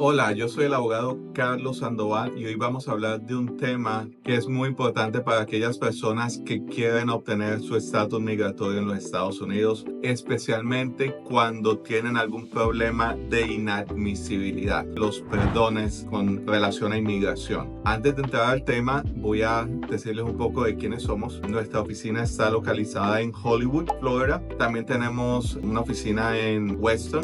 Hola, yo soy el abogado Carlos Sandoval y hoy vamos a hablar de un tema que es muy importante para aquellas personas que quieren obtener su estatus migratorio en los Estados Unidos, especialmente cuando tienen algún problema de inadmisibilidad, los perdones con relación a inmigración. Antes de entrar al tema, voy a decirles un poco de quiénes somos. Nuestra oficina está localizada en Hollywood, Florida. También tenemos una oficina en West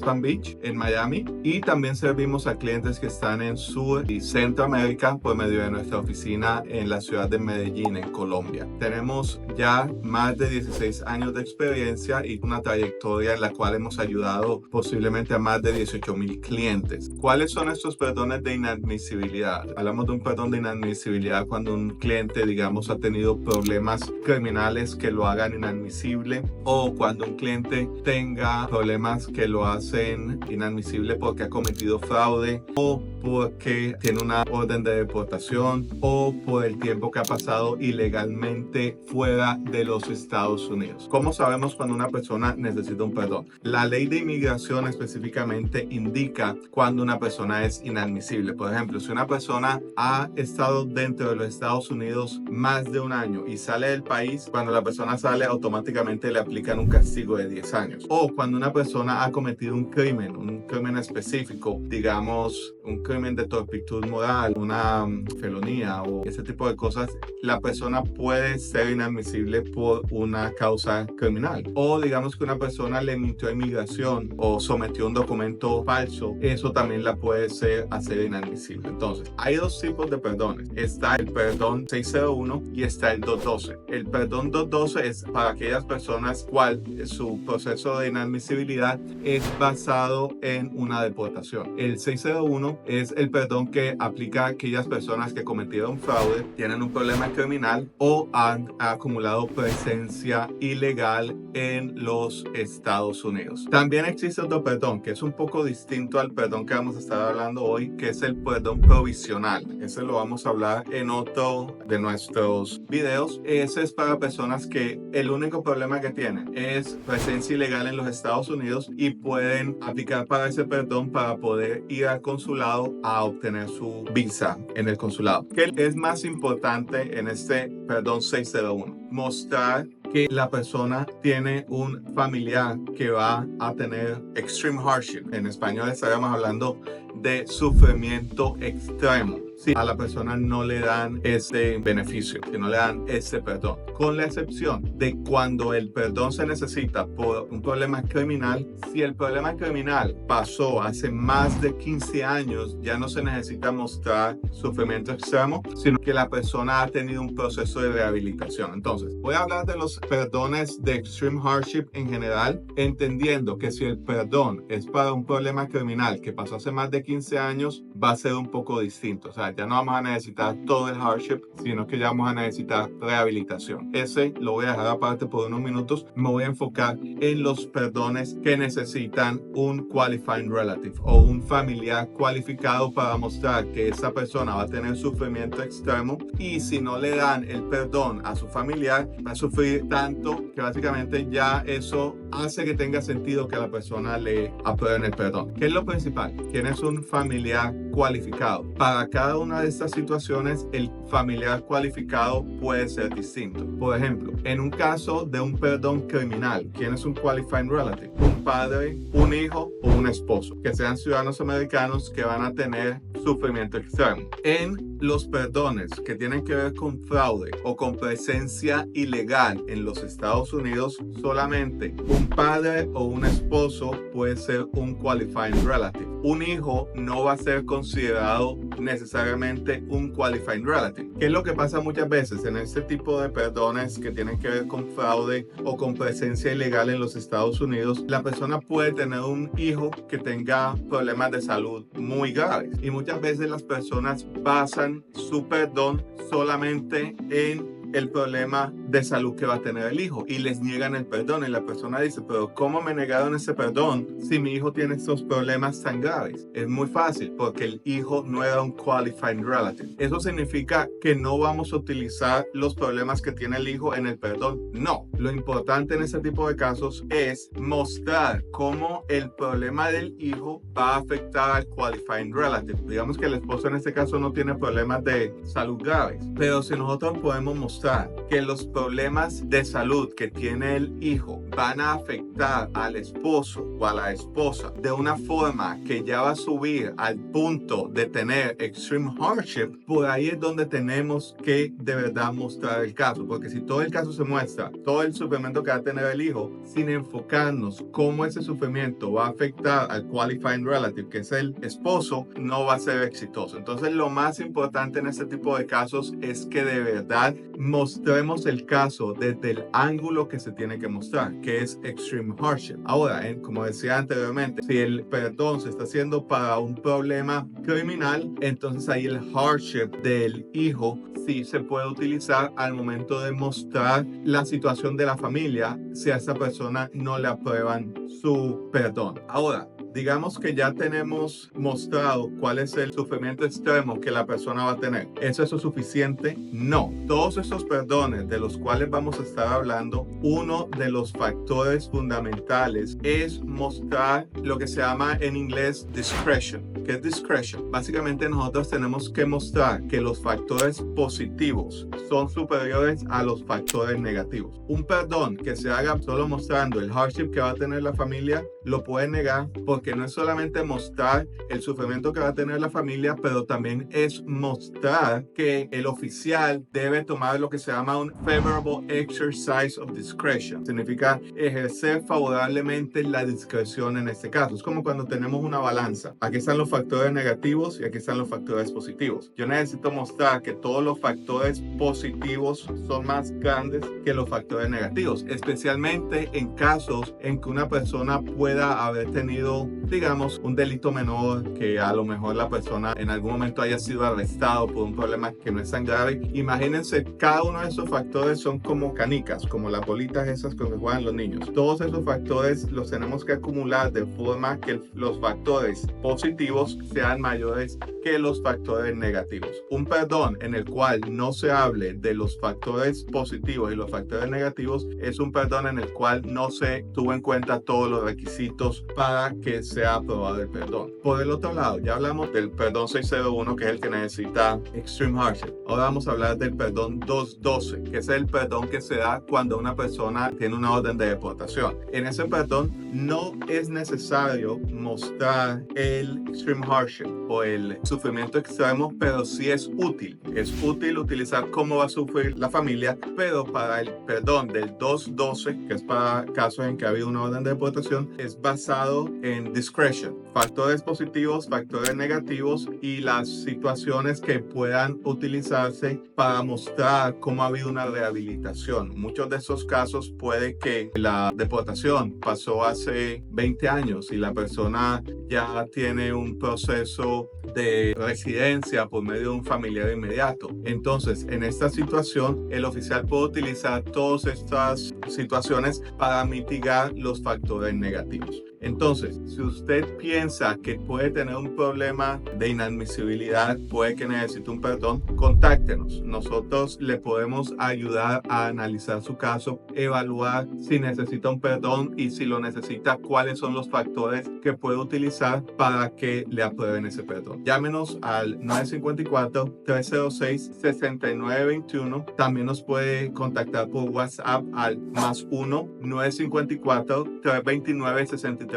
Palm Beach, en Miami, y también servimos a clientes que están en Sur y Centroamérica por medio de nuestra oficina en la ciudad de Medellín, en Colombia. Tenemos ya más de 16 años de experiencia y una trayectoria en la cual hemos ayudado posiblemente a más de 18,000 clientes. ¿Cuáles son estos perdones de inadmisibilidad? Hablamos de un perdón de inadmisibilidad cuando un cliente, digamos, ha tenido problemas criminales que lo hagan inadmisible, o cuando un cliente tenga problemas que lo hacen inadmisible porque ha cometido fraude, o porque tiene una orden de deportación, o por el tiempo que ha pasado ilegalmente fuera de los Estados Unidos. ¿Cómo sabemos cuando una persona necesita un perdón? La ley de inmigración específicamente indica cuando una persona es inadmisible. Por ejemplo, si una persona ha estado dentro de los Estados Unidos más de un año y sale del país, cuando la persona sale automáticamente le aplican un castigo de 10 años. O cuando una persona ha cometido un crimen específico, digamos un crimen de turpitud moral, una felonía o ese tipo de cosas, la persona puede ser inadmisible por una causa criminal. O digamos que una persona le mintió a inmigración o sometió un documento falso, eso también la puede hacer inadmisible. Entonces, hay dos tipos de perdones. Está el perdón 601 y está el 212. El perdón 212 es para aquellas personas cual su proceso de inadmisibilidad es basado en una deportación. El 601 es el perdón que aplica a aquellas personas que cometieron fraude, tienen un problema criminal o han acumulado presencia ilegal en los Estados Unidos. También existe otro perdón que es un poco distinto al perdón que vamos a estar hablando hoy, que es el perdón provisional. Ese lo vamos a hablar en otro de nuestros videos. Ese es para personas que el único problema que tienen es presencia ilegal en los Estados Unidos y pueden aplicar para ese perdón para poder ir al consulado a obtener su visa en el consulado. ¿Qué es más importante en este perdón 601? Mostrar que la persona tiene un familiar que va a tener extreme hardship. En español estaríamos hablando de sufrimiento extremo. Si a la persona no le dan ese beneficio, si no le dan ese perdón, con la excepción de cuando el perdón se necesita por un problema criminal. Si el problema criminal pasó hace más de 15 años, ya no se necesita mostrar sufrimiento extremo, sino que la persona ha tenido un proceso de rehabilitación. Entonces, voy a hablar de los perdones de extreme hardship en general, entendiendo que si el perdón es para un problema criminal que pasó hace más de 15 años, va a ser un poco distinto. O sea, ya no vamos a necesitar todo el hardship, sino que ya vamos a necesitar rehabilitación. Ese lo voy a dejar aparte por unos minutos. Me voy a enfocar en los perdones que necesitan un qualifying relative o un familiar cualificado para mostrar que esa persona va a tener sufrimiento extremo, y si no le dan el perdón a su familiar, va a sufrir tanto que básicamente ya eso hace que tenga sentido que a la persona le aprueben el perdón. ¿Qué es lo principal? Tienes un familiar cualificado. Para cada una de estas situaciones, el familiar cualificado puede ser distinto. Por ejemplo, en un caso de un perdón criminal, ¿quién es un qualifying relative? Un padre, un hijo o un esposo, que sean ciudadanos americanos que van a tener sufrimiento extremo. En los perdones que tienen que ver con fraude o con presencia ilegal en los Estados Unidos, solamente un padre o un esposo puede ser un qualifying relative. Un hijo no va a ser considerado necesariamente un qualifying relative. ¿Qué es lo que pasa muchas veces en este tipo de perdones que tienen que ver con fraude o con presencia ilegal en los Estados Unidos? La persona puede tener un hijo que tenga problemas de salud muy graves, y muchas veces las personas basan su perdón solamente en el problema de salud que va a tener el hijo y les niegan el perdón. Y la persona dice, pero ¿cómo me negaron ese perdón si mi hijo tiene estos problemas tan graves? Es muy fácil, porque el hijo no era un qualifying relative. Eso significa que no vamos a utilizar los problemas que tiene el hijo en el perdón. No, lo importante en ese tipo de casos es mostrar cómo el problema del hijo va a afectar al qualifying relative. Digamos que el esposo en este caso no tiene problemas de salud graves, pero si nosotros podemos mostrar que los problemas de salud que tiene el hijo van a afectar al esposo o a la esposa de una forma que ya va a subir al punto de tener extreme hardship, por ahí es donde tenemos que de verdad mostrar el caso, porque si todo el caso se muestra, todo el sufrimiento que va a tener el hijo, sin enfocarnos cómo ese sufrimiento va a afectar al qualifying relative, que es el esposo, no va a ser exitoso. Entonces lo más importante en este tipo de casos es que de verdad mostremos el caso desde el ángulo que se tiene que mostrar, que es extreme hardship. Ahora, como decía anteriormente, si el perdón se está haciendo para un problema criminal, entonces ahí el hardship del hijo sí se puede utilizar al momento de mostrar la situación de la familia si a esa persona no le aprueban su perdón. Ahora, digamos que ya tenemos mostrado cuál es el sufrimiento extremo que la persona va a tener. ¿Es eso suficiente? No. Todos esos perdones de los cuales vamos a estar hablando, uno de los factores fundamentales es mostrar lo que se llama en inglés discretion. ¿Qué es discretion? Básicamente nosotros tenemos que mostrar que los factores positivos son superiores a los factores negativos. Un perdón que se haga solo mostrando el hardship que va a tener la familia, lo puede negar porque no es solamente mostrar el sufrimiento que va a tener la familia, pero también es mostrar que el oficial debe tomar lo que se llama un favorable exercise of discretion. Significa ejercer favorablemente la discreción en este caso. Es como cuando tenemos una balanza. Aquí están los factores negativos y aquí están los factores positivos. Yo necesito mostrar que todos los factores positivos son más grandes que los factores negativos, especialmente en casos en que una persona pueda haber tenido, digamos, un delito menor, que a lo mejor la persona en algún momento haya sido arrestado por un problema que no es tan grave. Imagínense, cada uno de esos factores son como canicas, como las bolitas esas que juegan los niños. Todos esos factores los tenemos que acumular de forma que los factores positivos sean mayores que los factores negativos. Un perdón en el cual no se hable de los factores positivos y los factores negativos es un perdón en el cual no se tuvo en cuenta todos los requisitos para que sea aprobado el perdón. Por el otro lado, ya hablamos del perdón 601, que es el que necesita extreme hardship. Ahora vamos a hablar del perdón 212, que es el perdón que se da cuando una persona tiene una orden de deportación. En ese perdón no es necesario mostrar el extreme hardship o el sufrimiento extremo, pero sí es útil. Es útil utilizar cómo va a sufrir la familia, pero para el perdón del 212, que es para casos en que ha habido una orden de deportación, es basado en discretion. Factores positivos, factores negativos y las situaciones que puedan utilizarse para mostrar cómo ha habido una rehabilitación. Muchos de esos casos puede que la deportación pasó hace 20 años y la persona ya tiene un proceso de residencia por medio de un familiar inmediato. Entonces, en esta situación, el oficial puede utilizar todas estas situaciones para mitigar los factores negativos. Entonces, si usted piensa que puede tener un problema de inadmisibilidad, puede que necesite un perdón, contáctenos. Nosotros le podemos ayudar a analizar su caso, evaluar si necesita un perdón y si lo necesita, cuáles son los factores que puede utilizar para que le aprueben ese perdón. Llámenos al 954-306-6921. También nos puede contactar por WhatsApp al +1 954-329-6327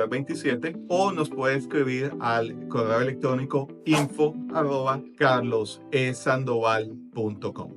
o nos puede escribir al correo electrónico info@carlosandoval.com.